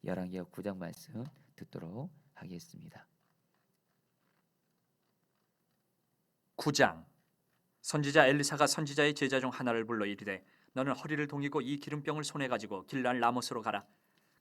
열왕기하 9장 말씀 듣도록 하겠습니다. 9장. 선지자 엘리사가 선지자의 제자 중 하나를 불러 이르되 너는 허리를 동이고 이 기름병을 손에 가지고 길랄 라못으로 가라.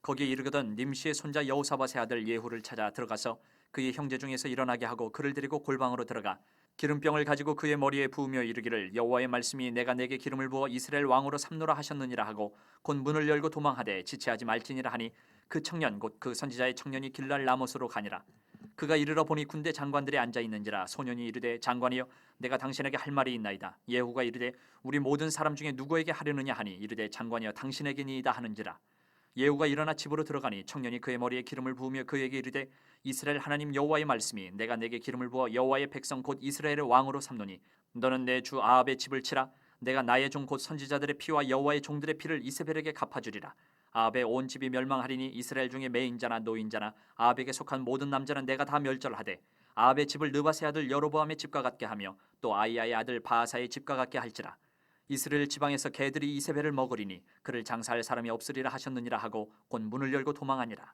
거기에 이르거든 님시의 손자 여호사밧의 아들 예후를 찾아 들어가서 그의 형제 중에서 일어나게 하고 그를 데리고 골방으로 들어가 기름병을 가지고 그의 머리에 부으며 이르기를 여호와의 말씀이 내가 내게 기름을 부어 이스라엘 왕으로 삼노라 하셨느니라 하고 곧 문을 열고 도망하되 지체하지 말지니라 하니 그 청년 곧 그 선지자의 청년이 길랄 라못으로 가니라. 그가 이르러 보니 군대 장관들이 앉아 있는지라 소년이 이르되 장관이여 내가 당신에게 할 말이 있나이다. 예후가 이르되 우리 모든 사람 중에 누구에게 하려느냐 하니 이르되 장관이여 당신에게니이다 하는지라. 예후가 일어나 집으로 들어가니 청년이 그의 머리에 기름을 부으며 그에게 이르되 이스라엘 하나님 여호와의 말씀이 내가 내게 기름을 부어 여호와의 백성 곧 이스라엘의 왕으로 삼노니 너는 내 주 아합의 집을 치라. 내가 나의 종 곧 선지자들의 피와 여호와의 종들의 피를 이세벨에게 갚아주리라. 아합의 온 집이 멸망하리니 이스라엘 중에 매인자나 노인자나 아합에게 속한 모든 남자는 내가 다 멸절하되 아합의 집을 느바세 아들 여로보암의 집과 같게 하며 또 아이야의 아들 바하사의 집과 같게 할지라. 이스라엘 지방에서 개들이 이세벨을 먹으리니 그를 장사할 사람이 없으리라 하셨느니라 하고 곧 문을 열고 도망하니라.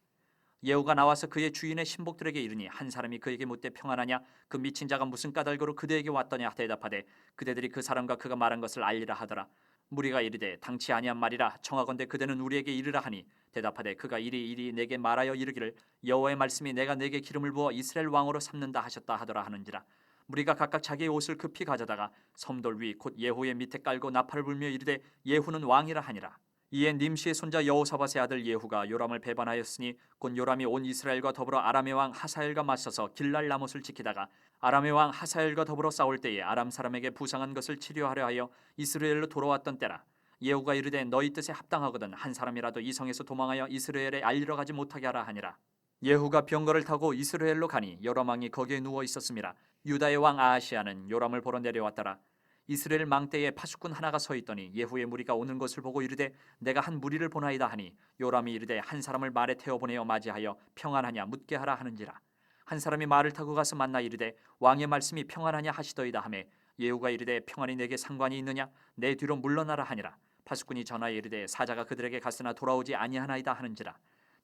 예후가 나와서 그의 주인의 신복들에게 이르니 한 사람이 그에게 묻되 평안하냐 그 미친 자가 무슨 까닭으로 그대에게 왔더냐 대답하되 그대들이 그 사람과 그가 말한 것을 알리라 하더라. 무리가 이르되 당치 아니한 말이라 청하건대 그대는 우리에게 이르라 하니 대답하되 그가 이리 내게 말하여 이르기를 여호와의 말씀이 내가 내게 기름을 부어 이스라엘 왕으로 삼는다 하셨다 하더라 하는지라. 무리가 각각 자기의 옷을 급히 가져다가 섬돌 위 곧 예후의 밑에 깔고 나팔을 불며 이르되 예후는 왕이라 하니라. 이에 님시의 손자 여호사밧의 아들 예후가 요람을 배반하였으니 곧 요람이 온 이스라엘과 더불어 아람의 왕 하사엘과 맞서서 길랄 라못을 지키다가 아람의 왕 하사엘과 더불어 싸울 때에 아람 사람에게 부상한 것을 치료하려 하여 이스라엘로 돌아왔던 때라. 예후가 이르되 너희 뜻에 합당하거든 한 사람이라도 이 성에서 도망하여 이스라엘에 알리러 가지 못하게 하라 하니라. 예후가 병거를 타고 이스라엘로 가니 요람 왕이 거기에 누워 있었음이라. 유다의 왕 아하시아는 요람을 보러 내려왔더라. 이스라엘 망대에 파수꾼 하나가 서 있더니 예후의 무리가 오는 것을 보고 이르되 내가 한 무리를 보나이다 하니 요람이 이르되 한 사람을 말에 태워 보내어 맞이하여 평안하냐 묻게 하라 하는지라. 한 사람이 말을 타고 가서 만나 이르되 왕의 말씀이 평안하냐 하시더이다 하매 예후가 이르되 평안이 내게 상관이 있느냐 내 뒤로 물러나라 하니라. 파수꾼이 전하여 이르되 사자가 그들에게 갔으나 돌아오지 아니하나이다 하는지라.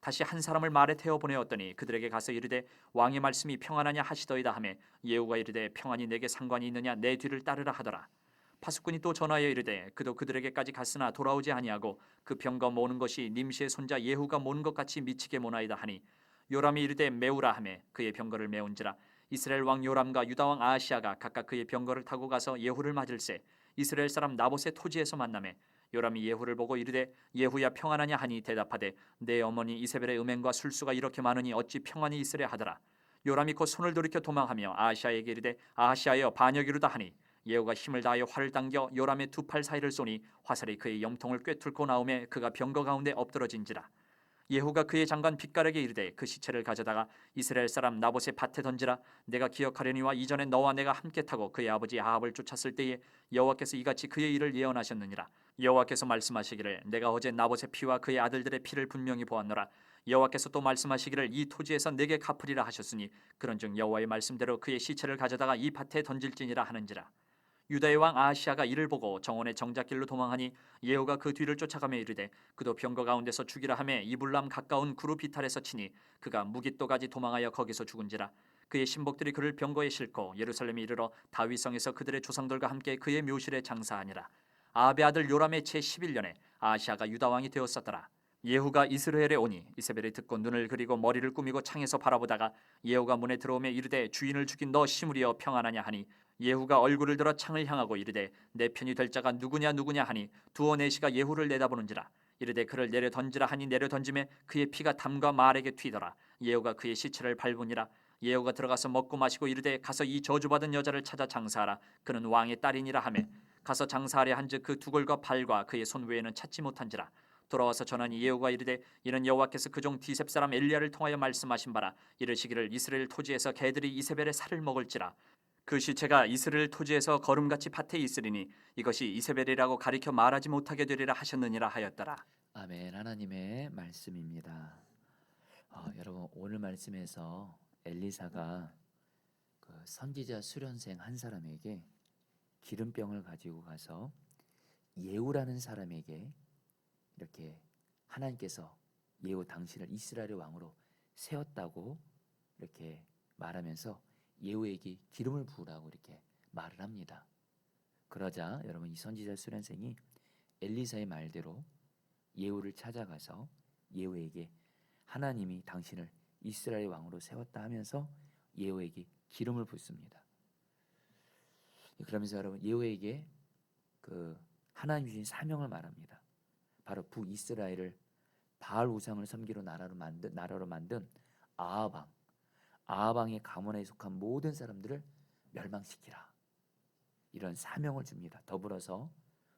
다시 한 사람을 말에 태워 보내었더니 그들에게 가서 이르되 왕의 말씀이 평안하냐 하시더이다 하매 예후가 이르되 평안이 내게 상관이 있느냐 내 뒤를 따르라 하더라. 파수꾼이 또 전하여 이르되 그도 그들에게까지 갔으나 돌아오지 아니하고 그 병거 모는 것이 님시의 손자 예후가 모는 것 같이 미치게 모나이다 하니 요람이 이르되 메우라 하매 그의 병거를 메운지라. 이스라엘 왕 요람과 유다 왕 아하시아가 각각 그의 병거를 타고 가서 예후를 맞을새 이스라엘 사람 나봇의 토지에서 만나매 요람이 예후를 보고 이르되 예후야 평안하냐 하니 대답하되 내 어머니 이세벨의 음행과 술수가 이렇게 많으니 어찌 평안이 있으랴 하더라. 요람이 곧 손을 돌이켜 도망하며 아하시아에게 이르되 아하시아여 반역이로다 하니 예후가 힘을 다하여 활을 당겨 요람의 두 팔 사이를 쏘니 화살이 그의 염통을 꿰뚫고 나오매 그가 병거 가운데 엎드러진지라. 예후가 그의 장관 빗가락에 이르되 그 시체를 가져다가 이스라엘 사람 나봇의 밭에 던지라. 내가 기억하려니와 이전에 너와 내가 함께 타고 그의 아버지 아합을 쫓았을 때에 여호와께서 이같이 그의 일을 예언하셨느니라. 여호와께서 말씀하시기를 내가 어제 나봇의 피와 그의 아들들의 피를 분명히 보았노라. 여호와께서 또 말씀하시기를 이 토지에서 내게 갚으리라 하셨으니 그런즉 여호와의 말씀대로 그의 시체를 가져다가 이 밭에 던질지니라 하는지라. 유다의 왕 아하시아가 이를 보고 정원의 정작길로 도망하니 예후가 그 뒤를 쫓아가며 이르되 그도 병거 가운데서 죽이라 하매 이불람 가까운 구루 비탈에서 치니 그가 무깃도까지 도망하여 거기서 죽은지라. 그의 신복들이 그를 병거에 싣고 예루살렘에 이르러 다윗성에서 그들의 조상들과 함께 그의 묘실에 장사하니라. 아합의 아들 요람의 제 11년에 아하시아가 유다 왕이 되었었더라. 예후가 이스라엘에 오니 이세벨이 듣고 눈을 그리고 머리를 꾸미고 창에서 바라보다가 예후가 문에 들어오며 이르되 주인을 죽인 너 시므리여 평안하냐 하니 예후가 얼굴을 들어 창을 향하고 이르되 내 편이 될 자가 누구냐 하니 두어 내시가 예후를 내다보는지라. 이르되 그를 내려 던지라 하니 내려 던짐에 그의 피가 담과 말에게 튀더라. 예후가 그의 시체를 밟으니라. 예후가 들어가서 먹고 마시고 이르되 가서 이 저주받은 여자를 찾아 장사하라. 그는 왕의 딸이니라 하매 가서 장사하려 한즉 그 두골과 발과 그의 손 외에는 찾지 못한지라. 돌아와서 전하니 예후가 이르되 이는 여호와께서 그 종 디셉 사람 엘리야를 통하여 말씀하신 바라. 이르시기를 이스라엘 토지에서 개들이 이세벨의 살을 먹을지라. 그 시체가 이스라엘 토지에서 거름같이 밭에 있으리니 이것이 이세벨이라고 가리켜 말하지 못하게 되리라 하셨느니라 하였더라. 아멘. 하나님의 말씀입니다. 여러분 오늘 말씀에서 엘리사가 그 선지자 수련생 한 사람에게 기름병을 가지고 가서 예후라는 사람에게 이렇게 하나님께서 예후 당신을 이스라엘의 왕으로 세웠다고 이렇게 말하면서 예후에게 기름을 부으라고 이렇게 말을 합니다. 그러자 여러분 이 선지자 수련생이 엘리사의 말대로 예후를 찾아가서 예후에게 하나님이 당신을 이스라엘 왕으로 세웠다 하면서 예후에게 기름을 붓습니다. 그러면서 여러분 예후에게 그 하나님 주신 사명을 말합니다. 바로 북이스라엘을 바알 우상을 섬기러 나라로 만든 아합왕의 가문에 속한 모든 사람들을 멸망시키라. 이런 사명을 줍니다. 더불어서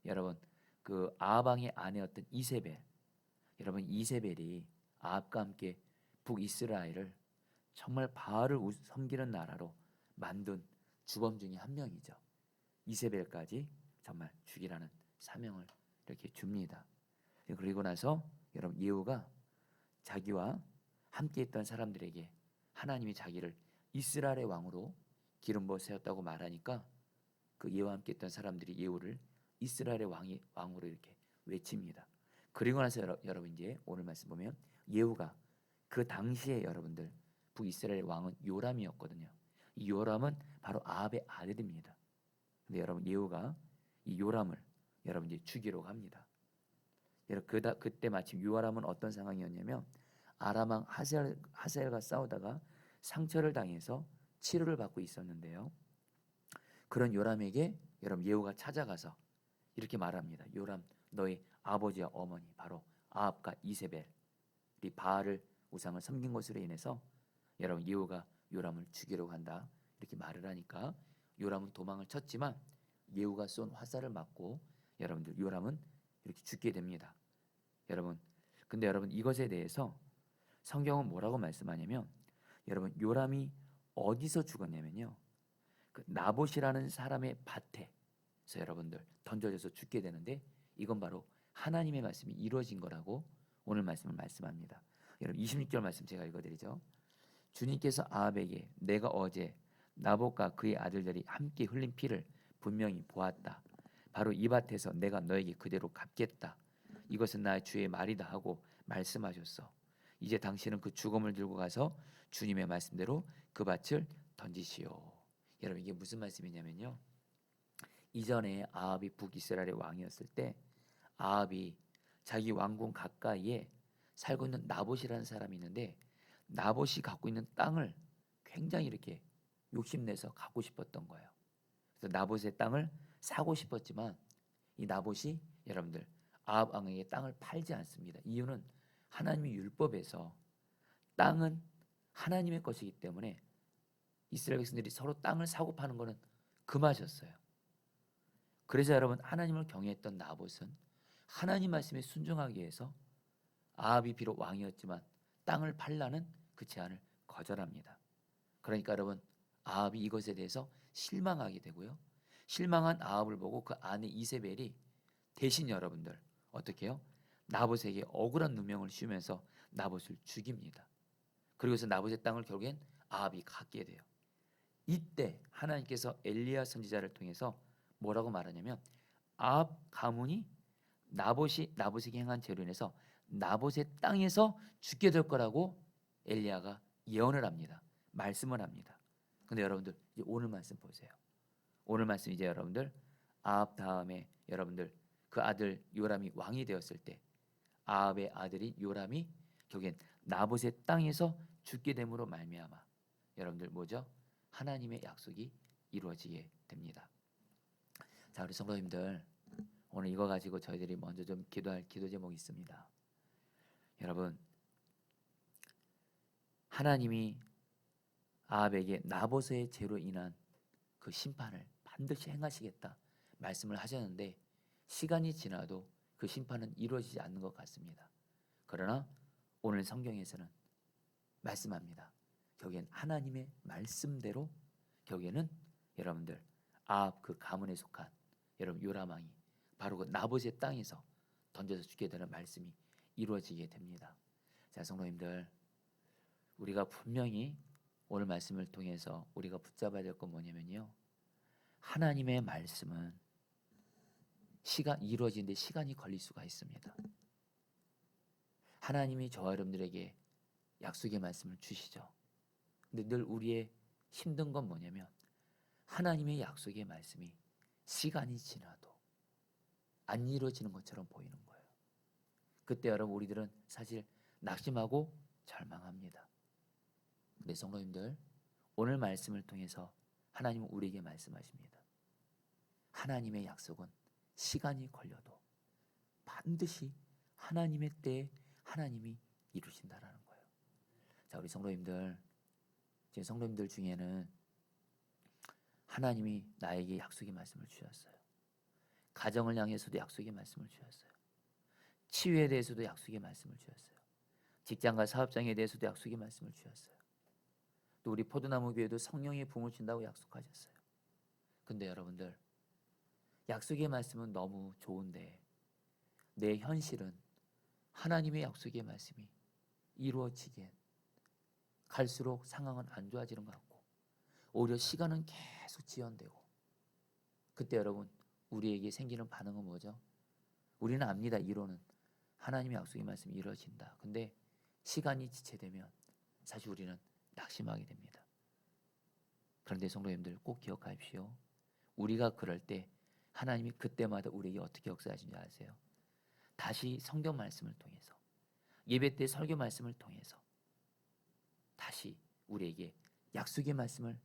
여러분 그 아합왕의 아내였던 이세벨, 여러분 이세벨이 아합과 함께 북이스라엘을 정말 바알을 섬기는 나라로 만든 주범 중에 한 명이죠. 이세벨까지 정말 죽이라는 사명을 이렇게 줍니다. 그리고 나서 여러분 예후가 자기와 함께 있던 사람들에게 하나님이 자기를 이스라엘의 왕으로 기름 부어 세웠다고 말하니까 그 예후와 함께 있던 사람들이 예후를 이스라엘의 왕으로 이렇게 외칩니다. 그리고 나서 여러분 이제 오늘 말씀 보면 예후가 그 당시에 여러분들 북이스라엘 왕은 요람이었거든요. 이 요람은 바로 아합의 아들입니다. 근데 여러분 예후가 이 요람을 여러분 이제 죽이려고 합니다. 그때 마침 요람은 어떤 상황이었냐면 아람 왕 하사엘과 싸우다가 상처를 당해서 치료를 받고 있었는데요. 그런 요람에게 여러분 예후가 찾아가서 이렇게 말합니다. 요람, 너의 아버지와 어머니 바로 아합과 이세벨이 바알을 우상을 섬긴 것으로 인해서 여러분 예후가 요람을 죽이려고 한다 이렇게 말을 하니까 요람은 도망을 쳤지만 예후가 쏜 화살을 맞고 여러분들 요람은 이렇게 죽게 됩니다. 여러분 근데 여러분 이것에 대해서 성경은 뭐라고 말씀하냐면 여러분 요람이 어디서 죽었냐면요, 그 나봇이라는 사람의 밭에서 여러분들 던져져서 죽게 되는데 이건 바로 하나님의 말씀이 이루어진 거라고 오늘 말씀을 말씀합니다. 여러분 26절 말씀 제가 읽어드리죠. 주님께서 아합에게 내가 어제 나봇과 그의 아들들이 함께 흘린 피를 분명히 보았다. 바로 이 밭에서 내가 너에게 그대로 갚겠다. 이것은 나의 주의 말이다 하고 말씀하셨어. 이제 당신은 그 죽음을 들고 가서 주님의 말씀대로 그 밭을 던지시오. 여러분 이게 무슨 말씀이냐면요, 이전에 아합이 북이스라엘의 왕이었을 때 아합이 자기 왕궁 가까이에 살고 있는 나봇이라는 사람이 있는데 나봇이 갖고 있는 땅을 굉장히 이렇게 욕심내서 갖고 싶었던 거예요. 그래서 나봇의 땅을 사고 싶었지만 이 나봇이 여러분들 아합 왕에게 땅을 팔지 않습니다. 이유는 하나님의 율법에서 땅은 하나님의 것이기 때문에 이스라엘 백성들이 서로 땅을 사고 파는 것은 금하셨어요. 그래서 여러분 하나님을 경외했던 나봇은 하나님 말씀에 순종하기 위해서 아합이 비록 왕이었지만 땅을 팔라는 그 제안을 거절합니다. 그러니까 여러분 아합이 이것에 대해서 실망하게 되고요, 실망한 아합을 보고 그 아내 이세벨이 대신 여러분들 어떻게 해요? 나봇에게 억울한 누명을 씌우면서 나봇을 죽입니다. 그리고서 나봇의 땅을 결국엔 아합이 갖게 돼요. 이때 하나님께서 엘리야 선지자를 통해서 뭐라고 말하냐면 아합 가문이 나봇에게 행한 죄로 인해서 나봇의 땅에서 죽게 될 거라고 엘리야가 예언을 합니다. 말씀을 합니다. 근데 여러분들 이제 오늘 말씀 보세요. 오늘 말씀 이제 여러분들 아합 다음에 여러분들 그 아들 요람이 왕이 되었을 때 아합의 아들이 요람이 결국엔 나봇의 땅에서 죽게 됨으로 말미암아 여러분들 뭐죠? 하나님의 약속이 이루어지게 됩니다. 자, 우리 성도님들 오늘 이거 가지고 저희들이 먼저 좀 기도할 기도 제목이 있습니다. 여러분 하나님이 아합에게 나봇의 죄로 인한 그 심판을 반드시 행하시겠다 말씀을 하셨는데 시간이 지나도 그 심판은 이루어지지 않는 것 같습니다. 그러나 오늘 성경에서는 말씀합니다. 결국엔 하나님의 말씀대로 결국에는 여러분들 아합 그 가문에 속한 여러분 요람 왕이 바로 그 나봇의 땅에서 던져서 죽게 되는 말씀이 이루어지게 됩니다. 자, 성도님들 우리가 분명히 오늘 말씀을 통해서 우리가 붙잡아야 될 건 뭐냐면요, 하나님의 말씀은 이루어지는데 시간이 걸릴 수가 있습니다. 하나님이 저와 여러분들에게 약속의 말씀을 주시죠. 근데 늘 우리의 힘든 건 뭐냐면 하나님의 약속의 말씀이 시간이 지나도 안 이루어지는 것처럼 보이는 거예요. 그때 여러분 우리들은 사실 낙심하고 절망합니다. 근데 성도님들, 오늘 말씀을 통해서 하나님은 우리에게 말씀하십니다. 하나님의 약속은 시간이 걸려도 반드시 하나님의 때에 하나님이 이루신다라는 거예요. 자, 우리 성도님들, 제 성도님들 중에는 하나님이 나에게 약속의 말씀을 주셨어요. 가정을 향해서도 약속의 말씀을 주셨어요. 치유에 대해서도 약속의 말씀을 주셨어요. 직장과 사업장에 대해서도 약속의 말씀을 주셨어요. 또 우리 포도나무 교회도 성령의 부음을 준다고 약속하셨어요. 근데 여러분들, 약속의 말씀은 너무 좋은데 내 현실은 하나님의 약속의 말씀이 이루어지기엔 갈수록 상황은 안 좋아지는 것 같고 오히려 시간은 계속 지연되고, 그때 여러분 우리에게 생기는 반응은 뭐죠? 우리는 압니다. 이론은 하나님의 약속의 말씀이 이루어진다. 근데 시간이 지체되면 사실 우리는 낙심하게 됩니다. 그런데 성도님들 꼭 기억하십시오. 우리가 그럴 때 하나님이 그때마다 우리에게 어떻게 역사하시는지 아세요? 다시 성경 말씀을 통해서, 예배 때 설교 말씀을 통해서 다시 우리에게 약속의 말씀을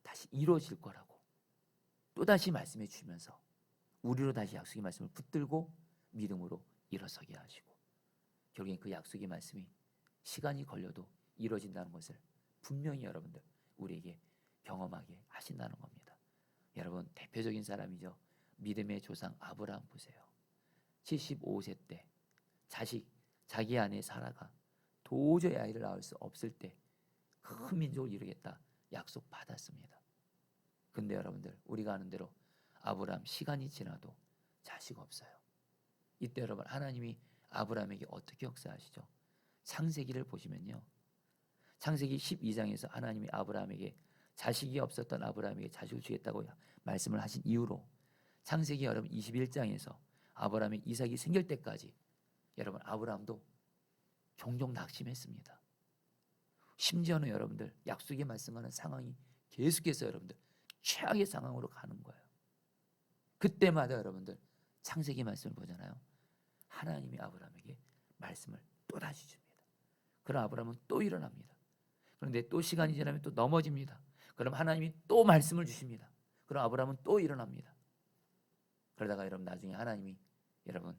다시 이루어질 거라고 또다시 말씀해 주면서 우리로 다시 약속의 말씀을 붙들고 믿음으로 일어서게 하시고, 결국엔 그 약속의 말씀이 시간이 걸려도 이루어진다는 것을 분명히 여러분들 우리에게 경험하게 하신다는 겁니다. 여러분, 대표적인 사람이죠. 믿음의 조상 아브라함 보세요. 75세 때 자기 아내 사라가 도저히 아이를 낳을 수 없을 때 큰 민족을 이루겠다 약속 받았습니다. 근데 여러분들, 우리가 아는 대로 아브라함 시간이 지나도 자식 없어요. 이때 여러분, 하나님이 아브라함에게 어떻게 역사하시죠? 창세기를 보시면요, 창세기 12장에서 하나님이 아브라함에게 자식이 없었던 아브라함에게 자식을 주겠다고 말씀을 하신 이후로 창세기 여러분 21장에서 아브라함의 이삭이 생길 때까지 여러분 아브라함도 종종 낙심했습니다. 심지어는 여러분들 약속의 말씀하는 상황이 계속해서 여러분들 최악의 상황으로 가는 거예요. 그때마다 여러분들 창세기 말씀을 보잖아요. 하나님이 아브라함에게 말씀을 또 다시 줍니다. 그럼 아브라함은 또 일어납니다. 그런데 또 시간이 지나면 또 넘어집니다. 그럼 하나님이 또 말씀을 주십니다. 그럼 아브라함은 또 일어납니다. 그러다가 여러분 나중에 하나님이 여러분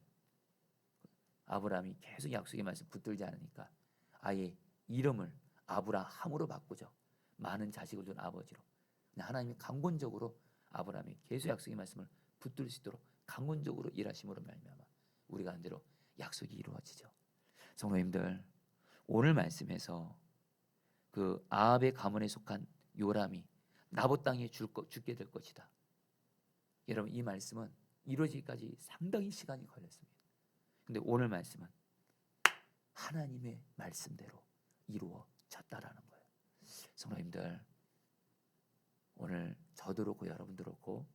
아브라함이 계속 약속의 말씀 붙들지 않으니까 아예 이름을 아브라함으로 바꾸죠. 많은 자식을 둔 아버지로. 하나님이 강권적으로 아브라함이 계속 약속의 말씀을 붙들 수 있도록 강권적으로 일하심으로 말미암아 우리가 한 대로 약속이 이루어지죠. 성도님들, 오늘 말씀에서 그 아합의 가문에 속한 요람이 나봇 땅에 죽게 될 것이다. 여러분, 이 말씀은 이루어지기까지 상당히 시간이 걸렸습니다. 근데 오늘 말씀은 하나님의 말씀대로 이루어졌다라는 거예요. 성도님들, 오늘 저도 그렇고 여러분도 그렇고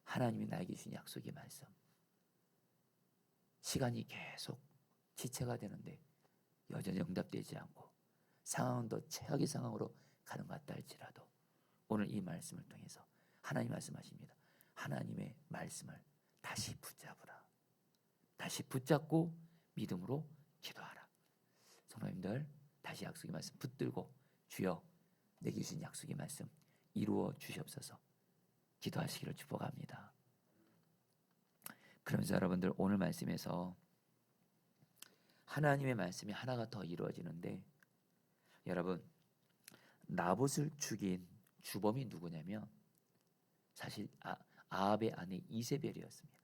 하나님이 나에게 주신 약속의 말씀, 시간이 계속 지체가 되는데 여전히 응답되지 않고 상황은 더 최악의 상황으로 가는 것 같다 할지라도 오늘 이 말씀을 통해서 하나님 말씀하십니다. 하나님의 말씀을 다시 붙잡으라. 다시 붙잡고 믿음으로 기도하라. 성도님들, 다시 약속의 말씀 붙들고 주여 내게 주신 약속의 말씀 이루어 주시옵소서 기도하시기를 축복합니다. 그러면서 여러분들 오늘 말씀에서 하나님의 말씀이 하나가 더 이루어지는데, 여러분 나봇을 죽인 주범이 누구냐면 사실 아합의 아내 이세벨이었습니다.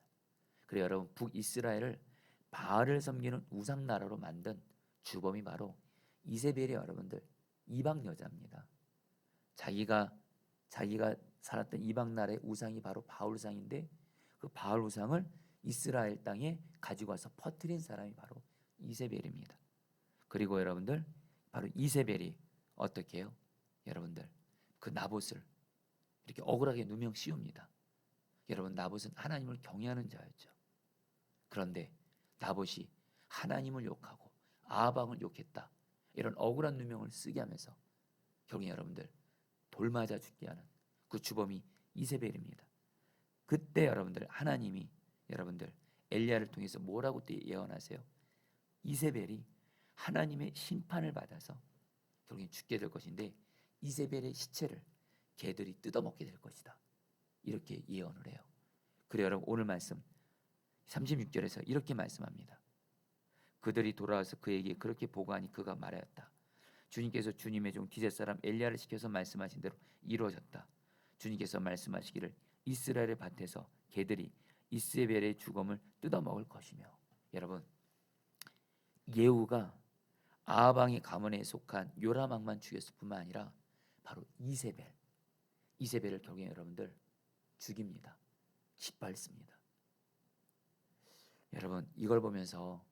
그래서 여러분 북이스라엘을 바알을 섬기는 우상 나라로 만든 주범이 바로 이세벨이 여러분들 이방 여자입니다. 자기가 살았던 이방 나라의 우상이 바로 바알 우상인데 그 바알 우상을 이스라엘 땅에 가지고 와서 퍼뜨린 사람이 바로 이세벨입니다. 그리고 여러분들 바로 이세벨이 어떻게 해요? 여러분들 그 나봇을 이렇게 억울하게 누명 씌웁니다. 여러분 나봇은 하나님을 경외하는 자였죠. 그런데 나봇이 하나님을 욕하고 아방을 욕했다. 이런 억울한 누명을 쓰게 하면서 결국 여러분들 돌맞아 죽게 하는 그 주범이 이세벨입니다. 그때 여러분들 하나님이 여러분들 엘리야를 통해서 뭐라고 또 예언하세요? 이세벨이 하나님의 심판을 받아서 결국엔 죽게 될 것인데 이세벨의 시체를 개들이 뜯어먹게 될 것이다. 이렇게 예언을 해요. 그래요 여러분, 오늘 말씀 36절에서 이렇게 말씀합니다. 그들이 돌아와서 그에게 그렇게 보고하니 그가 말하였다. 주님께서 주님의 종 디벳 사람 엘리야를 시켜서 말씀하신 대로 이루어졌다. 주님께서 말씀하시기를 이스라엘의 밭에서 개들이 이세벨의 죽음을 뜯어먹을 것이며. 여러분, 예후가 아하방의 가문에 속한 요라망만 죽였을 뿐만 아니라 바로 이세벨을 결국에 여러분들 죽입니다. 짓밟습니다. 여러분, 이걸 보면서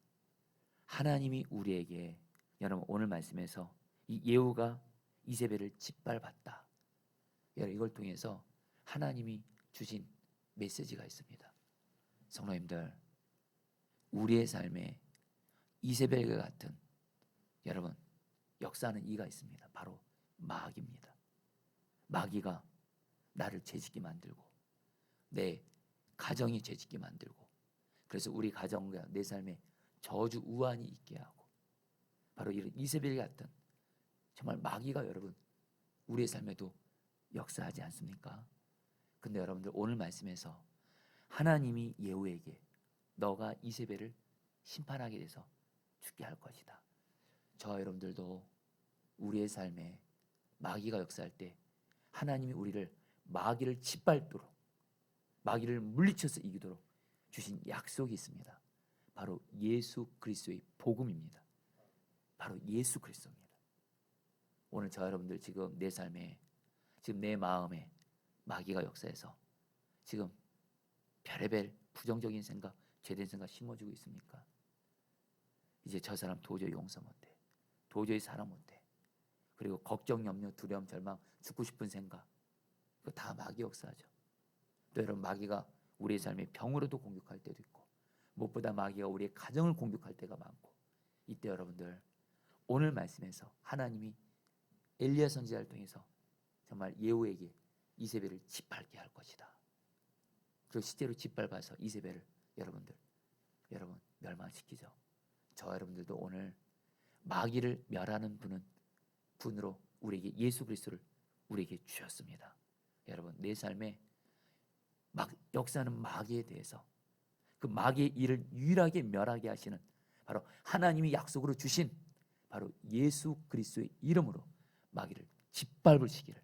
하나님이 우리에게 여러분 오늘 말씀에서 이 예후가 이세벨을 짓밟았다. 여러분, 이걸 통해서 하나님이 주신 메시지가 있습니다. 성도님들, 우리의 삶에 이세벨과 같은 여러분 역사하는 이가 있습니다. 바로 마귀입니다. 마귀가 나를 죄짓게 만들고 내 가정이 죄짓게 만들고 그래서 우리 가정과 내 삶에 저주 우환이 있게 하고 바로 이런 이세벨 같은 정말 마귀가 여러분 우리의 삶에도 역사하지 않습니까? 근데 여러분들 오늘 말씀에서 하나님이 예후에게 너가 이세벨을 심판하게 돼서 죽게 할 것이다. 저와 여러분들도 우리의 삶에 마귀가 역사할 때 하나님이 우리를 마귀를 짓밟도록 마귀를 물리쳐서 이기도록 주신 약속이 있습니다. 바로 예수 그리스도의 복음입니다. 바로 예수 그리스도입니다. 오늘 저와 여러분들 지금 내 삶에 지금 내 마음에 마귀가 역사해서 지금 별의별 부정적인 생각, 죄된 생각 심어주고 있습니까? 이제 저 사람 도저히 용서 못해. 도저히 살아 못해. 그리고 걱정, 염려, 두려움, 절망, 죽고 싶은 생각 그거 다 마귀 역사하죠. 또 여러분 마귀가 우리의 삶에 병으로도 공격할 때도 있고 무엇보다 마귀가 우리의 가정을 공격할 때가 많고 이때 여러분들 오늘 말씀에서 하나님이 엘리야 선지자를 통해서 정말 예후에게 이세벨을 짓밟게 할 것이다. 그리고 실제로 짓밟아서 이세벨을 여러분 멸망시키죠. 저와 여러분들도 오늘 마귀를 멸하는 분으로 우리에게 예수 그리스도를 우리에게 주셨습니다. 여러분 내 삶에 역사하는 마귀에 대해서 그 마귀의 일을 유일하게 멸하게 하시는 바로 하나님이 약속으로 주신 바로 예수 그리스도의 이름으로 마귀를 짓밟으시기를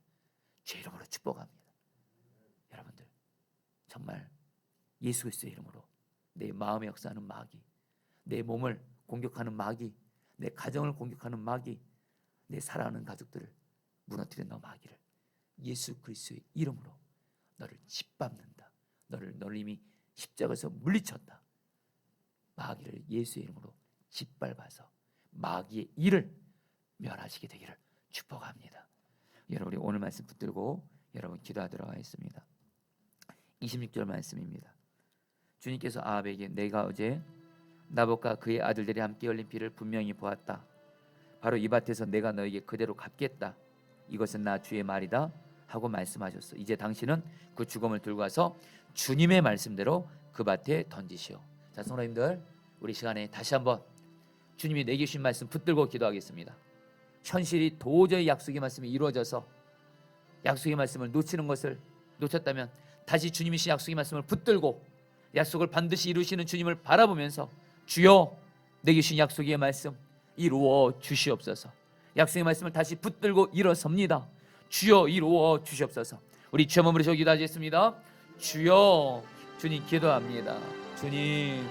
제 이름으로 축복합니다. 여러분들 정말 예수 그리스도의 이름으로 내 마음에 역사하는 마귀, 내 몸을 공격하는 마귀, 내 가정을 공격하는 마귀, 내 사랑하는 가족들을 무너뜨리는 마귀를 예수 그리스도의 이름으로 너를 짓밟는다. 너를 이미 십자가에서 물리쳤다. 마귀를 예수의 이름으로 짓밟아서 마귀의 일을 멸하시게 되기를 축복합니다. 여러분 우리 오늘 말씀 붙들고 여러분 기도하도록 하겠습니다. 26절 말씀입니다. 주님께서 아합에게 내가 어제 나봇과 그의 아들들이 함께 흘린 피를 분명히 보았다. 바로 이 밭에서 내가 너에게 그대로 갚겠다. 이것은 나 주의 말이다 하고 말씀하셨어. 이제 당신은 그 죽음을 들고 와서 주님의 말씀대로 그 밭에 던지시오. 자 성도님들 우리 시간에 다시 한번 주님이 내게 주신 말씀 붙들고 기도하겠습니다. 현실이 도저히 약속의 말씀이 이루어져서 약속의 말씀을 놓치는 것을 놓쳤다면 다시 주님이 주신 약속의 말씀을 붙들고 약속을 반드시 이루시는 주님을 바라보면서 주여 내게 주신 약속의 말씀 이루어 주시옵소서. 약속의 말씀을 다시 붙들고 일어섭니다. 주여 이루어 주시옵소서. 우리 주여 몸으로 기도하겠습니다. 주여 주님 기도합니다. 주님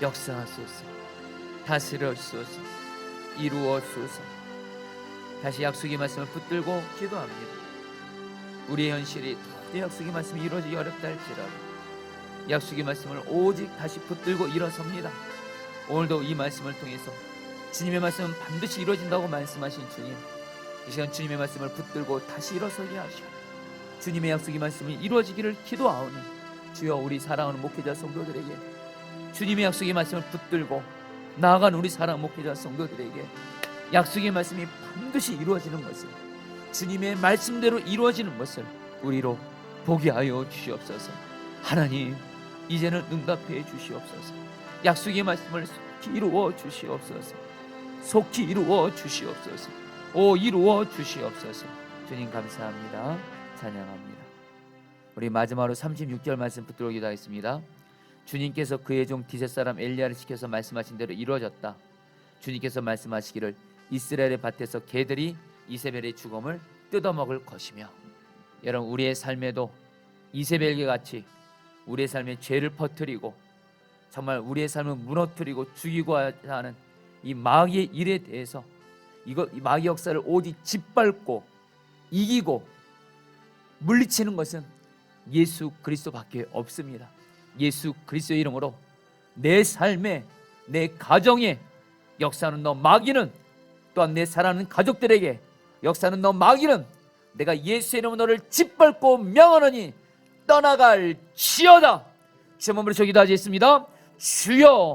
역사하소서. 다스려주소서. 이루어주소서. 다시 약속의 말씀을 붙들고 기도합니다. 우리의 현실이 도저히 약속의 말씀이 이루어지기 어렵다 할지라도 약속의 말씀을 오직 다시 붙들고 일어섭니다. 오늘도 이 말씀을 통해서 주님의 말씀은 반드시 이루어진다고 말씀하신 주님, 이 시간 주님의 말씀을 붙들고 다시 일어서게 하시고 주님의 약속의 말씀이 이루어지기를 기도하오니 주여, 우리 사랑하는 목회자 성도들에게 주님의 약속의 말씀을 붙들고 나아간 우리 사랑하는 목회자 성도들에게 약속의 말씀이 반드시 이루어지는 것을, 주님의 말씀대로 이루어지는 것을 우리로 보게 하여 주시옵소서. 하나님, 이제는 응답해 주시옵소서. 약속의 말씀을 속히 이루어 주시옵소서. 속히 이루어 주시옵소서. 이루어 주시옵소서. 주님 감사합니다. 찬양합니다. 우리 마지막으로 36절 말씀 붙들어 기도하겠습니다. 주님께서 그의 종 디셋 사람 엘리야를 시켜서 말씀하신 대로 이루어졌다. 주님께서 말씀하시기를 이스라엘의 밭에서 개들이 이세벨의 죽음을 뜯어먹을 것이며. 여러분, 우리의 삶에도 이세벨과 같이 우리의 삶에 죄를 퍼뜨리고 정말 우리의 삶을 무너뜨리고 죽이고 하는 이 마귀의 일에 대해서 이 마귀 역사를 오직 짓밟고 이기고 물리치는 것은 예수 그리스도밖에 없습니다. 예수 그리스도의 이름으로 내 삶에, 내 가정에 역사하는 너 마귀는, 또한 내 사랑하는 가족들에게 역사하는 너 마귀는 내가 예수의 이름으로 너를 짓밟고 명하노니 떠나갈지어다. 주의 몸으로 기도하겠습니다. 주여,